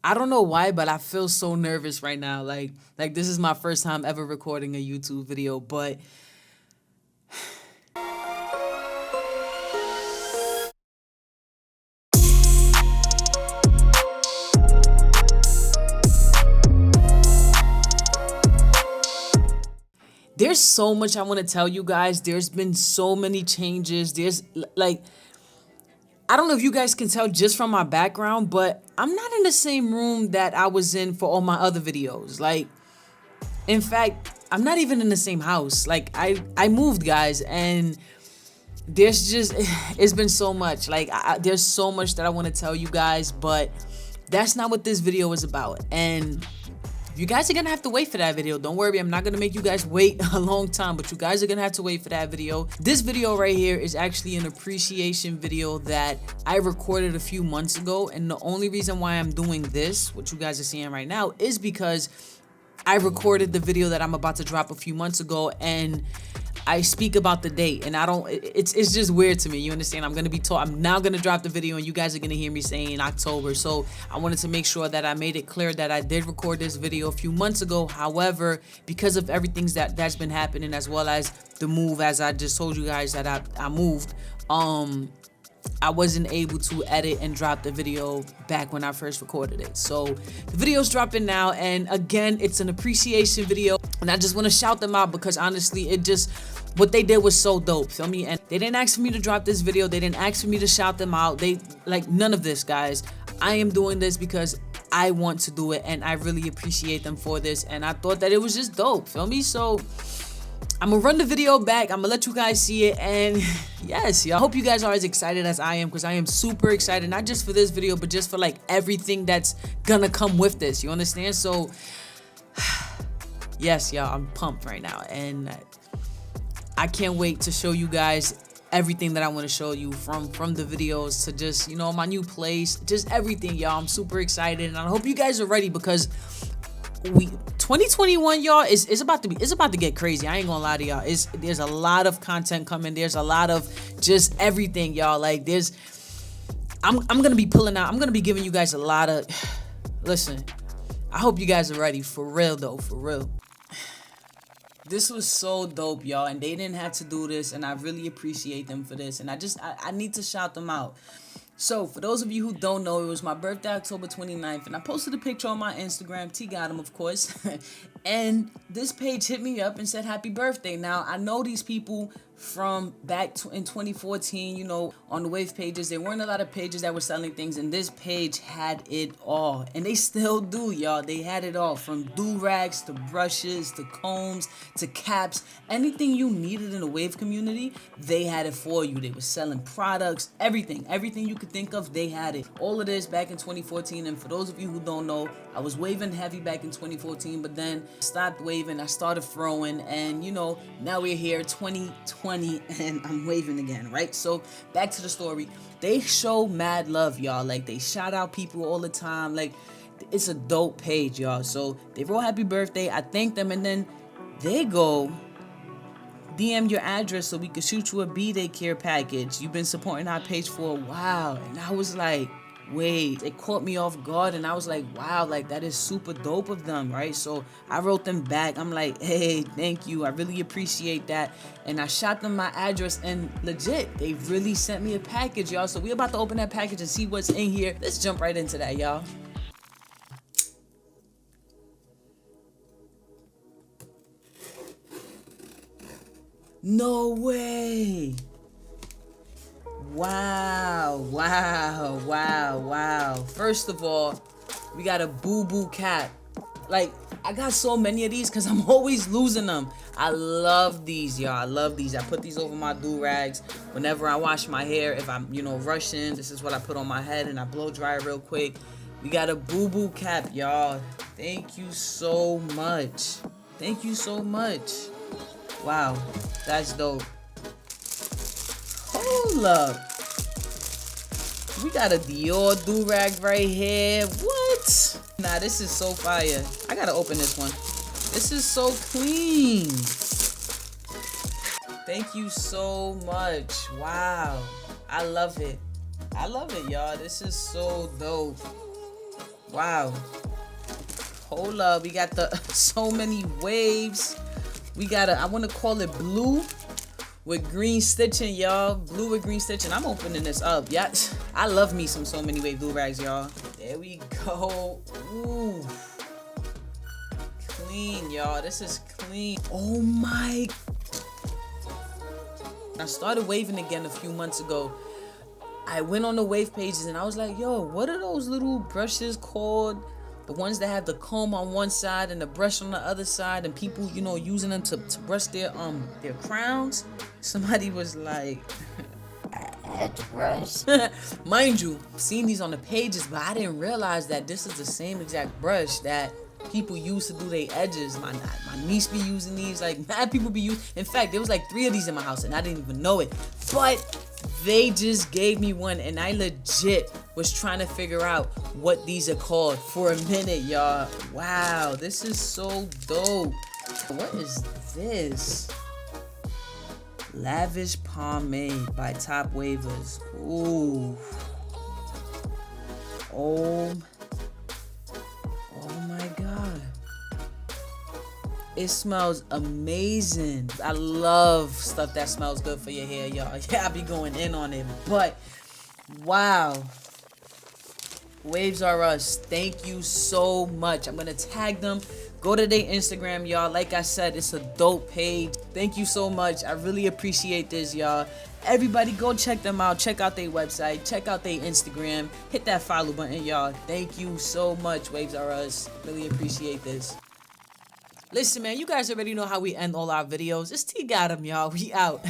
I don't know why, but I feel so nervous right now. Like this is my first time ever recording a YouTube video, but there's so much I want to tell you guys. There's been so many changes. There's like, I don't know if you guys can tell just from my background, but I'm not in the same room that I was in for all my other videos. Like, in fact, I'm not even in the same house. Like, I moved, guys, and there's just, it's been so much. Like, there's so much that I want to tell you guys, but that's not what this video is about. And you guys are gonna have to wait for that video. Don't worry, I'm not gonna make you guys wait a long time, but you guys are gonna have to wait for that video. This video right here is actually an appreciation video that I recorded a few months ago, and the only reason why I'm doing this, what you guys are seeing right now, is because I recorded the video that I'm about to drop a few months ago, and I speak about the date, and I don't, it's just weird to me, you understand? I'm now gonna drop the video, and you guys are gonna hear me saying October. So I wanted to make sure that I made it clear that I did record this video a few months ago. However, because of everything that's been happening, as well as the move, as I just told you guys that I moved, I wasn't able to edit and drop the video back when I first recorded it. So the video's dropping now, and again, it's an appreciation video, and I just want to shout them out because honestly, what they did was so dope, feel me? And they didn't ask for me to drop this video, they didn't ask for me to shout them out, none of this, guys. I am doing this because I want to do it, and I really appreciate them for this, and I thought that it was just dope, feel me? So I'm gonna run the video back, I'm gonna let you guys see it, and yes, y'all, I hope you guys are as excited as I am, because I am super excited, not just for this video, but just for like everything that's gonna come with this, you understand? So yes, y'all, I'm pumped right now, and I can't wait to show you guys everything that I want to show you, from the videos to just, you know, my new place, just everything, y'all. I'm super excited, and I hope you guys are ready, because 2021, y'all, is about to get crazy. I ain't gonna lie to y'all. There's a lot of content coming. There's a lot of just everything, y'all. Like I'm gonna be pulling out. I'm gonna be giving you guys a lot of. Listen, I hope you guys are ready, for real though, for real. This was so dope, y'all, and they didn't have to do this, and I really appreciate them for this, and I need to shout them out. So, for those of you who don't know, it was my birthday, October 29th, and I posted a picture on my Instagram, T got him, of course, and this page hit me up and said, happy birthday. Now, I know these people from back in 2014, you know, on the Wave pages. There weren't a lot of pages that were selling things, and this page had it all, and they still do, y'all. They had it all, from do-rags to brushes to combs to caps. Anything you needed in the Wave community, they had it for you. They were selling products, everything you could think of, they had it. All of this back in 2014, and for those of you who don't know, I was waving heavy back in 2014, but then stopped waving, I started throwing, and you know, now we're here, 2020, and I'm waving again, right? So back to the story. They show mad love, y'all. Like, they shout out people all the time. Like, it's a dope page, y'all. So they wrote happy birthday, I thanked them, and then they go, DM your address so we could shoot you a B-Day care package. You've been supporting our page for a while. And I was like, wait, it caught me off guard, and I was like, wow, like, that is super dope of them, right? So I wrote them back. I'm like, hey, thank you, I really appreciate that. And I shot them my address, and legit, they really sent me a package, y'all. So we about to open that package and see what's in here. Let's jump right into that, y'all. No way. Wow. First of all, we got a boo-boo cap. Like, I got so many of these because I'm always losing them. I love these, y'all. I love these. I put these over my do-rags whenever I wash my hair. If I'm, you know, rushing, this is what I put on my head, and I blow dry it real quick. We got a boo-boo cap, y'all. Thank you so much. Thank you so much. Wow, that's dope. Hold up. We got a Dior do-rag right here. What? Nah, this is so fire. I gotta open this one. This is so clean. Thank you so much. Wow. I love it. I love it, y'all. This is so dope. Wow. Hold up, we got the so many waves. We got I want to call it blue with green stitching, y'all. Blue with green stitching. I'm opening this up. Yeah, I love me some so many wave blue rags, y'all. There we go. Ooh. Clean, y'all. This is clean. Oh my. I started waving again a few months ago. I went on the wave pages and I was like, yo, what are those little brushes called? The ones that have the comb on one side and the brush on the other side, and people, you know, using them to brush their crowns. Somebody was like, brush. Mind you, seen these on the pages, but I didn't realize that this is the same exact brush that people use to do their edges. My niece be using these, like mad people be using. In fact, there was like 3 of these in my house and I didn't even know it. But they just gave me one and I legit was trying to figure out what these are called for a minute, y'all. Wow, this is so dope. What is this? Lavish Pomade by Top Wavers. Ooh. Oh my God. It smells amazing. I love stuff that smells good for your hair, y'all. Yeah, I be going in on it, but wow. Wavesrus, thank you so much. I'm gonna tag them. Go to their Instagram, y'all. Like I said, it's a dope page. Thank you so much. I really appreciate this, y'all. Everybody go check them out. Check out their website. Check out their Instagram. Hit that follow button, y'all. Thank you so much, Wavesrus. Really appreciate this. Listen, man, you guys already know how we end all our videos. It's T got 'em, y'all. We out.